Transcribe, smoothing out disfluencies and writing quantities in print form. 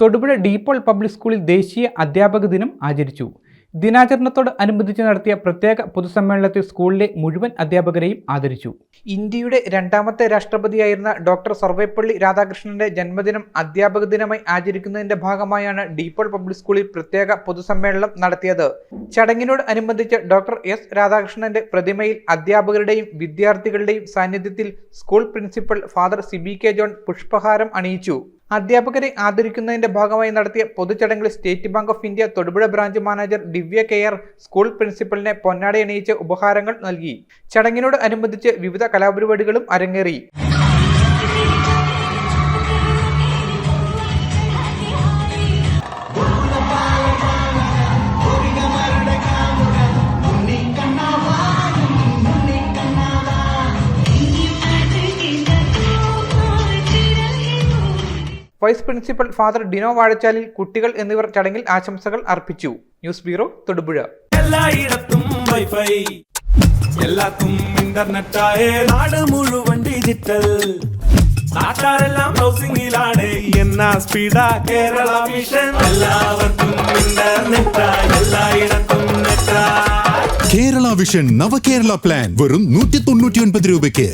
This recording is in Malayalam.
തൊടുപുഴ ഡീപ്പോൾ പബ്ലിക് സ്കൂളിൽ ദേശീയ അധ്യാപക ദിനം ആചരിച്ചു. ദിനാചരണത്തോട് അനുബന്ധിച്ച് നടത്തിയ പ്രത്യേക പൊതുസമ്മേളനത്തിൽ സ്കൂളിലെ മുഴുവൻ അധ്യാപകരെയും ആദരിച്ചു. ഇന്ത്യയുടെ രണ്ടാമത്തെ രാഷ്ട്രപതിയായിരുന്ന ഡോക്ടർ സർവേപ്പള്ളി രാധാകൃഷ്ണന്റെ ജന്മദിനം അധ്യാപക ദിനമായി ആചരിക്കുന്നതിന്റെ ഭാഗമായാണ് ഡീപ്പോൾ പബ്ലിക് സ്കൂളിൽ പ്രത്യേക പൊതുസമ്മേളനം നടത്തിയത്. ചടങ്ങിനോട് അനുബന്ധിച്ച് ഡോക്ടർ എസ് രാധാകൃഷ്ണന്റെ പ്രതിമയിൽ അധ്യാപകരുടെയും വിദ്യാർത്ഥികളുടെയും സാന്നിധ്യത്തിൽ school principal father Sibi K John പുഷ്പഹാരം അണിയിച്ചു. അധ്യാപകരെ ആദരിക്കുന്നതിന്റെ ഭാഗമായി നടത്തിയ പൊതുചടങ്ങിൽ State Bank of India Thodupuzha branch manager Divya കെയർ സ്കൂൾ പ്രിൻസിപ്പലിനെ പൊന്നാട അണിയിച്ച് ഉപഹാരങ്ങൾ നൽകി. ചടങ്ങിനോട് അനുബന്ധിച്ച് വിവിധ കലാപരിപാടികളും അരങ്ങേറി. Vice principal father Dino Vazhachalil, കുട്ടികൾ എന്നിവർ ചടങ്ങിൽ ആശംസകൾ അർപ്പിച്ചു. News bureau, Thodupuzha. എല്ലായിടത്തും വൈഫൈ, എല്ലാത്തും ഇന്റർനെറ്റായ നാട് മുഴുവൻ ഡിജിറ്റൽ. നാട്ടാരെല്ലാം ബ്രൗസിംഗിലാണ്, എന്നാ സ്പീഡാ കേരള വിഷൻ. എല്ലാവർക്കും ഇന്റർനെറ്റാ, എല്ലായിടത്തും നെറ്റാ. കേരള വിഷൻ നവകേരള പ്ലാൻ വെറും 199 രൂപയ്ക്ക്.